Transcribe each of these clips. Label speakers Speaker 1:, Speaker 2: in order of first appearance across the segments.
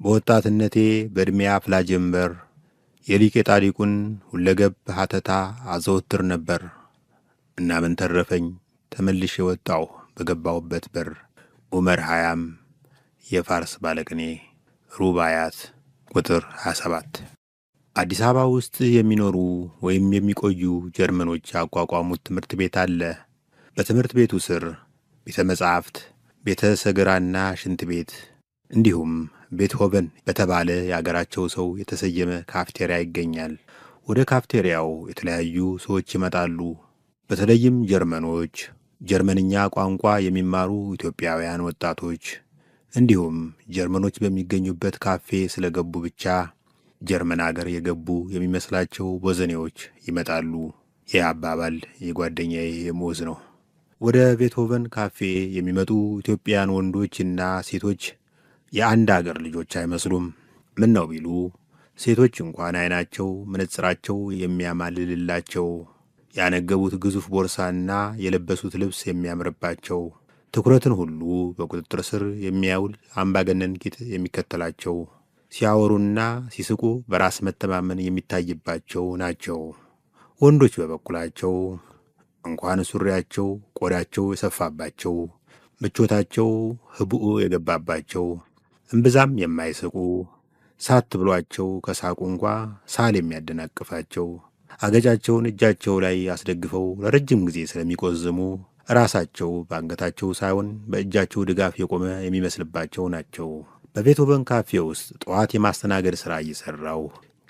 Speaker 1: በወጣትነቴ በዕድሜ አፍላ ጀንበር የሊቅ የጣሊቁን ሁለገብ ሀተታ አዘወትር ነበር እና ምን ተረፈኝ ተመልሼ ወጣሁ በገባሁበት በር። ዑመር ሀያም የፋርስ ባለቅኔ ሩባያት ቁጥር 27። አዲስ አበባ ውስጥ የሚኖሩ ወይም የሚቆዩ ጀርመኖች ያቋቋሙት ትምህርት ቤት አለ። በትምህርት ቤቱ ስር ቤተ መጻሕፍት፣ ቤተ ሰገራና ሽንት ቤት እንዲሁም ቤትሆቨን በተባለ የአገራቸው ሰው የተሰየመ ካፍቴሪያ ይገኛል። ወደ ካፍቴሪያው የተለያዩ ሰዎች ይመጣሉ። በተለይም ጀርመኖች፣ ጀርመንኛ ቋንቋ የሚማሩ ኢትዮጵያውያን ወጣቶች እንዲሁም ጀርመኖች በሚገኙበት ካፌ ስለገቡ ብቻ ጀርመን አገር የገቡ የሚመስላቸው ቦዘኔዎች ይመጣሉ። ይህ አባባል የጓደኛዬ የሞዝ ነው። ወደ ቤትሆቨን ካፌ የሚመጡ ኢትዮጵያውያን ወንዶችና ሴቶች የአንድ አገር ልጆች አይመስሉም። ምን ነው ቢሉ ሴቶች እንኳን ዓይናቸው መነጽራቸው የሚያማልልላቸው፣ ያነገቡት ግዙፍ ቦርሳና የለበሱት ልብስ የሚያምርባቸው፣ ትኩረትን ሁሉ በቁጥጥር ስር የሚያውል አምባገነን ቂጥ የሚከተላቸው፣ ሲያወሩና ሲስቁ በራስ መተማመን የሚታይባቸው ናቸው። ወንዶች በበኩላቸው እንኳን ሱሪያቸው ቆዳቸው የሰፋባቸው፣ ምቾታቸው ህቡዕ የገባባቸው፣ እምብዛም የማይስቁ፣ ሳት ብሏቸው ከሳቁ እንኳ ሳል የሚያደናቅፋቸው፣ አገጫቸውን እጃቸው ላይ አስደግፈው ለረጅም ጊዜ ስለሚቆዝሙ ራሳቸው በአንገታቸው ሳይሆን በእጃቸው ድጋፍ የቆመ የሚመስልባቸው ናቸው። በቤትሆቨን ካፌ ውስጥ ጠዋት የማስተናገድ ሥራ እየሠራው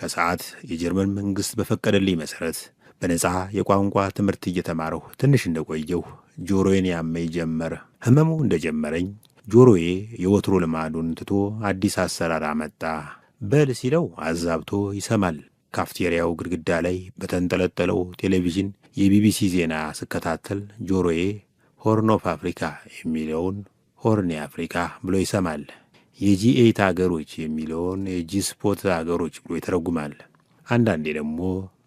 Speaker 1: ከሰዓት የጀርመን መንግሥት በፈቀደልኝ መሠረት በነጻ የቋንቋ ትምህርት እየተማረሁ ትንሽ እንደቆየሁ ጆሮዬን ያመኝ ጀመር። ሕመሙ እንደጀመረኝ ጆሮዬ የወትሮ ልማዱን ትቶ አዲስ አሰራር አመጣ። በል ሲለው አዛብቶ ይሰማል። ካፍቴሪያው ግድግዳ ላይ በተንጠለጠለው ቴሌቪዥን የቢቢሲ ዜና ስከታተል ጆሮዬ ሆርን ኦፍ አፍሪካ የሚለውን ሆርን የአፍሪካ ብሎ ይሰማል። የጂ8 አገሮች የሚለውን የጂ ስፖት አገሮች ብሎ ይተረጉማል። አንዳንዴ ደግሞ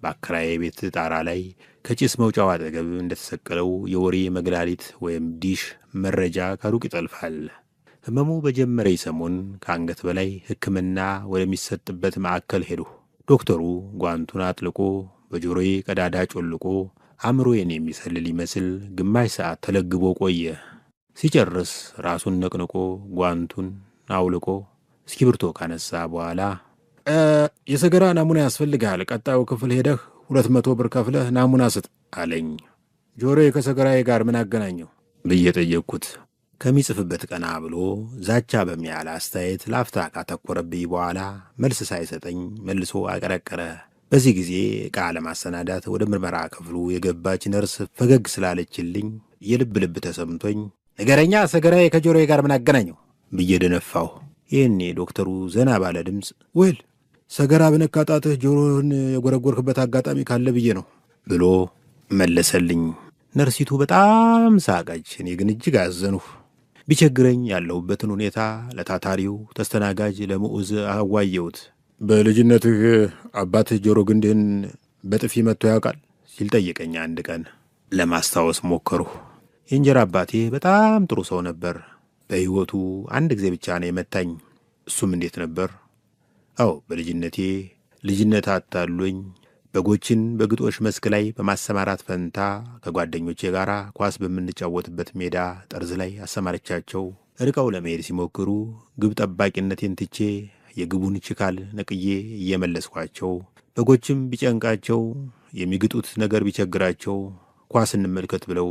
Speaker 1: በአከራዬ ቤት ጣራ ላይ ከጭስ መውጫው አጠገብ እንደተሰቀለው የወሬ መግላሊት ወይም ዲሽ መረጃ ከሩቅ ይጠልፋል። ሕመሙ በጀመረኝ ሰሞን ከአንገት በላይ ሕክምና ወደሚሰጥበት ማዕከል ሄድሁ። ዶክተሩ ጓንቱን አጥልቆ በጆሮዬ ቀዳዳ ጮልቆ አእምሮዬን የሚሰልል ይመስል ግማሽ ሰዓት ተለግቦ ቆየ። ሲጨርስ ራሱን ነቅንቆ ጓንቱን አውልቆ እስክሪብቶ ካነሳ በኋላ የሰገራ ናሙና ያስፈልግሃል፣ ቀጣዩ ክፍል ሄደህ 200 ብር ከፍለህ ናሙና ስጥ አለኝ። ጆሮዬ ከሰገራዬ ጋር ምን አገናኘው ብዬ ጠየቅኩት። ከሚጽፍበት ቀና ብሎ ዛቻ በሚያህል አስተያየት ላፍታ ካተኮረብኝ በኋላ መልስ ሳይሰጠኝ መልሶ አቀረቀረ። በዚህ ጊዜ ዕቃ ለማሰናዳት ወደ ምርመራ ክፍሉ የገባች ነርስ ፈገግ ስላለችልኝ የልብ ልብ ተሰምቶኝ ንገረኛ፣ ሰገራዬ ከጆሮዬ ጋር ምን አገናኘው ብዬ ደነፋሁ። ይህኔ ዶክተሩ ዘና ባለ ድምፅ ወል ሰገራ በነካጣትህ ጆሮህን የጎረጎርክበት አጋጣሚ ካለ ብዬ ነው ብሎ መለሰልኝ። ነርሲቱ በጣም ሳቀች። እኔ ግን እጅግ አዘንሁ። ቢቸግረኝ ያለሁበትን ሁኔታ ለታታሪው ተስተናጋጅ ለምዑዝ አዋየሁት። በልጅነትህ አባትህ ጆሮ ግንድህን በጥፊ መጥቶ ያውቃል ሲል ጠየቀኝ አንድ ቀን። ለማስታወስ ሞከርሁ። የእንጀራ አባቴ በጣም ጥሩ ሰው ነበር። በሕይወቱ አንድ ጊዜ ብቻ ነው የመታኝ። እሱም እንዴት ነበር? አዎ በልጅነቴ ልጅነት አታሎኝ በጎችን በግጦሽ መስክ ላይ በማሰማራት ፈንታ ከጓደኞቼ ጋር ኳስ በምንጫወትበት ሜዳ ጠርዝ ላይ አሰማርቻቸው ርቀው ለመሄድ ሲሞክሩ ግብ ጠባቂነቴን ትቼ የግቡን ችካል ነቅዬ እየመለስኳቸው፣ በጎችም ቢጨንቃቸው የሚግጡት ነገር ቢቸግራቸው ኳስ እንመልከት ብለው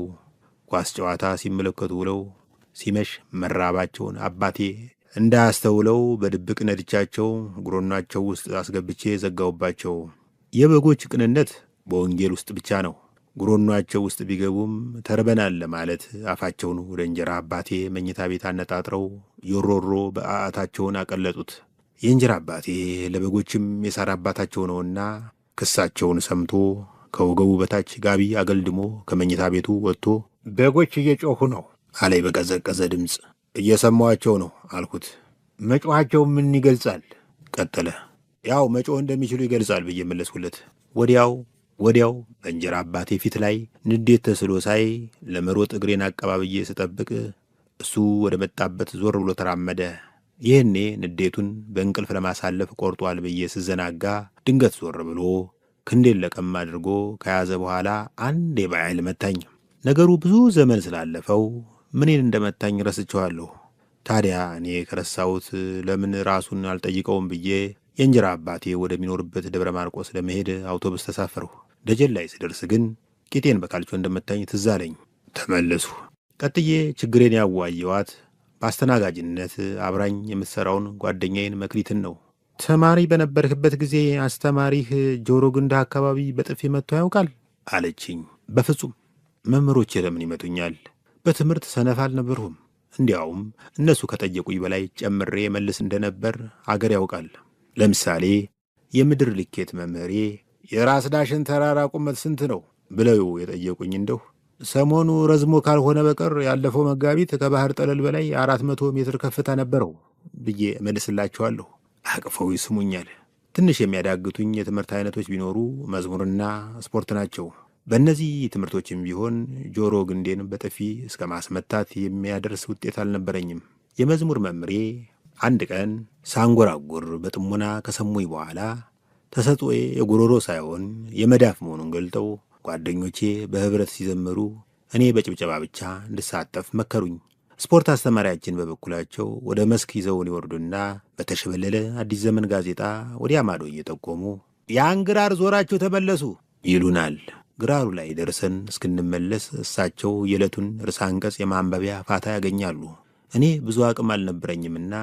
Speaker 1: ኳስ ጨዋታ ሲመለከቱ ብለው ሲመሽ መራባቸውን አባቴ እንዳያስተውለው በድብቅ ነድቻቸው ጉሮኗቸው ውስጥ አስገብቼ ዘጋውባቸው። የበጎች ቅንነት በወንጌል ውስጥ ብቻ ነው። ጉሮኗቸው ውስጥ ቢገቡም ተርበናል ለማለት አፋቸውን ወደ እንጀራ አባቴ መኝታ ቤት አነጣጥረው ዮሮሮ በአአታቸውን አቀለጡት። የእንጀራ አባቴ ለበጎችም የሳር አባታቸው ነውና ክሳቸውን ሰምቶ ከወገቡ በታች ጋቢ አገልድሞ ከመኝታ ቤቱ ወጥቶ በጎች እየጮኹ ነው አለኝ በቀዘቀዘ ድምፅ። እየሰማኋቸው ነው አልኩት። መጮኻቸው ምን ይገልጻል? ቀጠለ። ያው መጮህ እንደሚችሉ ይገልጻል ብዬ መለስኩለት። ወዲያው በእንጀራ አባቴ ፊት ላይ ንዴት ተስሎ ሳይ ለመሮጥ እግሬን አቀባብዬ ስጠብቅ እሱ ወደ መጣበት ዞር ብሎ ተራመደ። ይህኔ ንዴቱን በእንቅልፍ ለማሳለፍ ቆርጧል ብዬ ስዘናጋ ድንገት ዞር ብሎ ክንዴን ለቀም አድርጎ ከያዘ በኋላ አንዴ በኃይል መታኝ። ነገሩ ብዙ ዘመን ስላለፈው ምኔን እንደመታኝ ረስቼዋለሁ። ታዲያ እኔ ከረሳሁት ለምን ራሱን አልጠይቀውም ብዬ የእንጀራ አባቴ ወደሚኖርበት ደብረ ማርቆስ ለመሄድ አውቶቡስ ተሳፈርሁ። ደጀን ላይ ስደርስ ግን ቂጤን በካልቾ እንደመታኝ ትዝ አለኝ። ተመለሱ። ቀጥዬ ችግሬን ያዋየዋት በአስተናጋጅነት አብራኝ የምትሠራውን ጓደኛዬን መክሊትን ነው። ተማሪ በነበርህበት ጊዜ አስተማሪህ ጆሮ ግንዳ አካባቢ በጥፊ መጥቶ ያውቃል አለችኝ። በፍጹም። መምህሮቼ ለምን ይመቱኛል? በትምህርት ሰነፍ አልነበርሁም። እንዲያውም እነሱ ከጠየቁኝ በላይ ጨምሬ መልስ እንደነበር አገር ያውቃል። ለምሳሌ የምድር ልኬት መምህሬ የራስ ዳሽን ተራራ ቁመት ስንት ነው ብለው የጠየቁኝ እንደሁ ሰሞኑ ረዝሞ ካልሆነ በቀር ያለፈው መጋቢት ከባህር ጠለል በላይ 400 ሜትር ከፍታ ነበረው ብዬ እመልስላቸዋለሁ። አቅፈው ይስሙኛል። ትንሽ የሚያዳግቱኝ የትምህርት አይነቶች ቢኖሩ መዝሙርና ስፖርት ናቸው። በእነዚህ ትምህርቶችም ቢሆን ጆሮ ግንዴን በጥፊ እስከ ማስመታት የሚያደርስ ውጤት አልነበረኝም። የመዝሙር መምሬ አንድ ቀን ሳንጎራጉር በጥሞና ከሰሙኝ በኋላ ተሰጥኦዬ የጉሮሮ ሳይሆን የመዳፍ መሆኑን ገልጠው ጓደኞቼ በህብረት ሲዘምሩ እኔ በጭብጨባ ብቻ እንድሳተፍ መከሩኝ። ስፖርት አስተማሪያችን በበኩላቸው ወደ መስክ ይዘውን ይወርዱና በተሸበለለ አዲስ ዘመን ጋዜጣ ወዲያ ማዶ እየጠቆሙ ያን ግራር ዞራችሁ ተመለሱ ይሉናል። ግራሩ ላይ ደርሰን እስክንመለስ እሳቸው የዕለቱን ርዕሰ አንቀጽ የማንበቢያ ፋታ ያገኛሉ። እኔ ብዙ አቅም አልነበረኝምና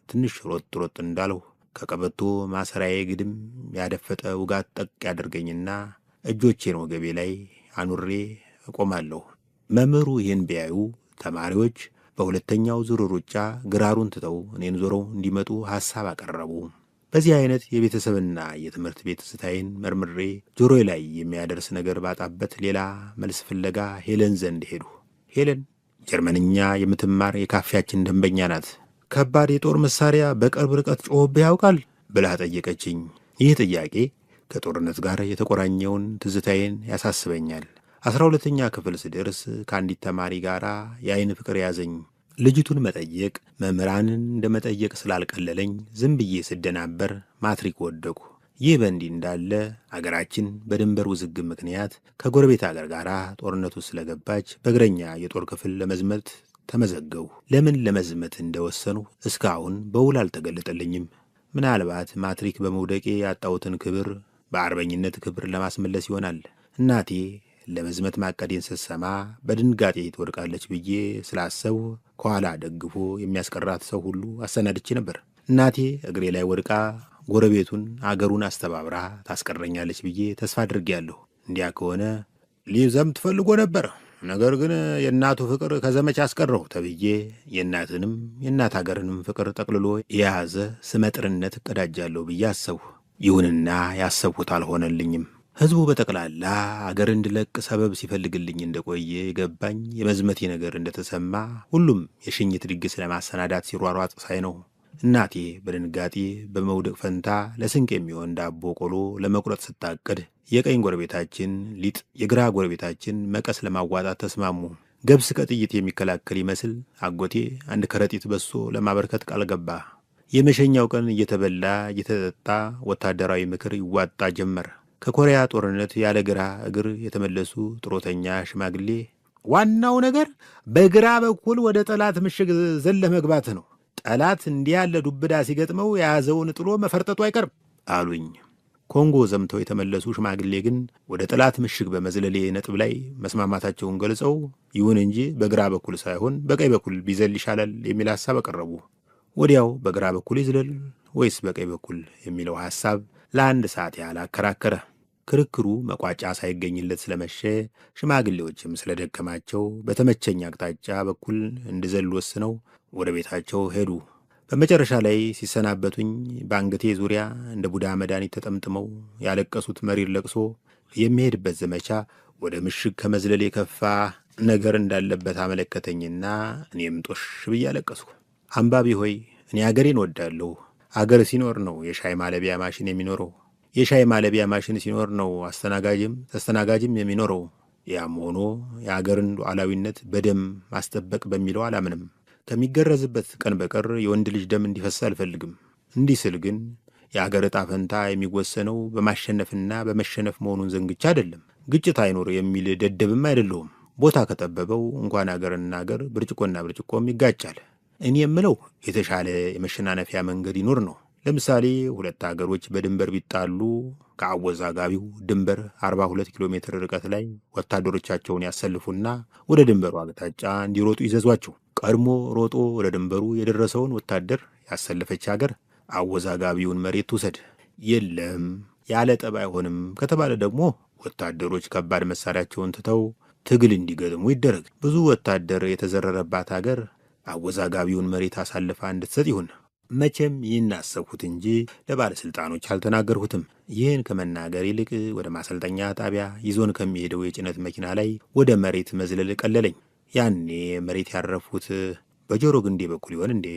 Speaker 1: ትንሽ ሮጥ እንዳልሁ ከቀበቶ ማሰሪያዬ ግድም ያደፈጠ ውጋት ጠቅ ያደርገኝና እጆቼን ወገቤ ላይ አኑሬ እቆማለሁ። መምህሩ ይህን ቢያዩ ተማሪዎች በሁለተኛው ዙር ሩጫ ግራሩን ትተው እኔን ዞረው እንዲመጡ ሐሳብ አቀረቡ። በዚህ አይነት የቤተሰብና የትምህርት ቤት ትዝታዬን መርምሬ ጆሮዬ ላይ የሚያደርስ ነገር ባጣበት ሌላ መልስ ፍለጋ ሄለን ዘንድ ሄዱ። ሄለን ጀርመንኛ የምትማር የካፌያችን ደንበኛ ናት። ከባድ የጦር መሳሪያ በቅርብ ርቀት ጮኸብህ ያውቃል ብላ ጠየቀችኝ። ይህ ጥያቄ ከጦርነት ጋር የተቆራኘውን ትዝታዬን ያሳስበኛል። 12ኛ ክፍል ስደርስ ከአንዲት ተማሪ ጋር የአይን ፍቅር ያዘኝ። ልጅቱን መጠየቅ መምህራንን እንደ መጠየቅ ስላልቀለለኝ ዝም ብዬ ስደናበር ማትሪክ ወደቁ። ይህ በእንዲህ እንዳለ አገራችን በድንበር ውዝግብ ምክንያት ከጎረቤት አገር ጋር ጦርነቱ ስለገባች በእግረኛ የጦር ክፍል ለመዝመት ተመዘገቡ። ለምን ለመዝመት እንደወሰኑ እስካሁን በውል አልተገለጠልኝም። ምናልባት ማትሪክ በመውደቄ ያጣሁትን ክብር በአርበኝነት ክብር ለማስመለስ ይሆናል። እናቴ ለመዝመት ማቀዴን ስትሰማ በድንጋጤ ትወድቃለች ብዬ ስላሰቡ ከኋላ ደግፎ የሚያስቀራት ሰው ሁሉ አሰናድቼ ነበር። እናቴ እግሬ ላይ ወድቃ ጎረቤቱን አገሩን አስተባብራ ታስቀረኛለች ብዬ ተስፋ አድርጌያለሁ። እንዲያ ከሆነ ሊዘምት ፈልጎ ነበር፣ ነገር ግን የእናቱ ፍቅር ከዘመቻ አስቀረው ተብዬ የእናትንም የእናት አገርንም ፍቅር ጠቅልሎ የያዘ ስመጥርነት እቀዳጃለሁ ብዬ አሰብሁ። ይሁንና ያሰብሁት አልሆነልኝም። ሕዝቡ በጠቅላላ አገር እንድለቅ ሰበብ ሲፈልግልኝ እንደቆየ የገባኝ የመዝመቴ ነገር እንደተሰማ ሁሉም የሽኝት ድግስ ለማሰናዳት ሲሯሯጥ ሳይ ነው። እናቴ በድንጋጤ በመውደቅ ፈንታ ለስንቅ የሚሆን ዳቦ ቆሎ ለመቁረጥ ስታቅድ የቀኝ ጎረቤታችን ሊጥ፣ የግራ ጎረቤታችን መቀስ ለማዋጣት ተስማሙ። ገብስ ከጥይት የሚከላከል ይመስል አጎቴ አንድ ከረጢት በሶ ለማበርከት ቃል ገባ። የመሸኛው ቀን እየተበላ እየተጠጣ ወታደራዊ ምክር ይዋጣ ጀመር። ከኮሪያ ጦርነት ያለ ግራ እግር የተመለሱ ጥሮተኛ ሽማግሌ ዋናው ነገር በግራ በኩል ወደ ጠላት ምሽግ ዘለህ መግባት ነው። ጠላት እንዲህ ያለ ዱብዳ ሲገጥመው የያዘውን ጥሎ መፈርጠጡ አይቀርም አሉኝ። ኮንጎ ዘምተው የተመለሱ ሽማግሌ ግን ወደ ጠላት ምሽግ በመዝለሌ ነጥብ ላይ መስማማታቸውን ገልጸው ይሁን እንጂ በግራ በኩል ሳይሆን በቀኝ በኩል ቢዘል ይሻላል የሚል ሐሳብ አቀረቡ። ወዲያው በግራ በኩል ይዝለል ወይስ በቀኝ በኩል የሚለው ሐሳብ ለአንድ ሰዓት ያህል አከራከረ። ክርክሩ መቋጫ ሳይገኝለት ስለመሸ ሽማግሌዎችም ስለደከማቸው በተመቸኝ አቅጣጫ በኩል እንድዘል ወስነው ወደ ቤታቸው ሄዱ። በመጨረሻ ላይ ሲሰናበቱኝ በአንገቴ ዙሪያ እንደ ቡዳ መድኃኒት ተጠምጥመው ያለቀሱት መሪር ለቅሶ የሚሄድበት ዘመቻ ወደ ምሽግ ከመዝለል የከፋ ነገር እንዳለበት አመለከተኝና እኔም ጦሽ ብዬ አለቀስኩ። አንባቢ ሆይ እኔ አገሬን ወዳለሁ። አገር ሲኖር ነው የሻይ ማለቢያ ማሽን የሚኖረው። የሻይ ማለቢያ ማሽን ሲኖር ነው አስተናጋጅም ተስተናጋጅም የሚኖረው። ያም ሆኖ የአገርን ሉዓላዊነት በደም ማስጠበቅ በሚለው አላምንም። ከሚገረዝበት ቀን በቀር የወንድ ልጅ ደም እንዲፈስ አልፈልግም። እንዲህ ስል ግን የአገር ዕጣ ፈንታ የሚወሰነው በማሸነፍና በመሸነፍ መሆኑን ዘንግቻ አይደለም። ግጭት አይኖር የሚል ደደብም አይደለሁም። ቦታ ከጠበበው እንኳን አገርና አገር ብርጭቆና ብርጭቆም ይጋጫል። እኔ የምለው የተሻለ የመሸናነፊያ መንገድ ይኖር ነው። ለምሳሌ ሁለት አገሮች በድንበር ቢጣሉ ከአወዛጋቢው ድንበር 42 ኪሎ ሜትር ርቀት ላይ ወታደሮቻቸውን ያሰልፉና ወደ ድንበሩ አቅጣጫ እንዲሮጡ ይዘዟቸው። ቀድሞ ሮጦ ወደ ድንበሩ የደረሰውን ወታደር ያሰለፈች አገር አወዛጋቢውን መሬት ትውሰድ። የለም ያለ ጠብ አይሆንም ከተባለ ደግሞ ወታደሮች ከባድ መሳሪያቸውን ትተው ትግል እንዲገጥሙ ይደረግ። ብዙ ወታደር የተዘረረባት አገር አወዛጋቢውን መሬት አሳልፋ እንድትሰጥ ይሁን። መቼም ይህን አሰብሁት እንጂ ለባለሥልጣኖች አልተናገርሁትም። ይህን ከመናገር ይልቅ ወደ ማሰልጠኛ ጣቢያ ይዞን ከሚሄደው የጭነት መኪና ላይ ወደ መሬት መዝለል ቀለለኝ። ያኔ መሬት ያረፉት በጆሮ ግንዴ በኩል ይሆን እንዴ?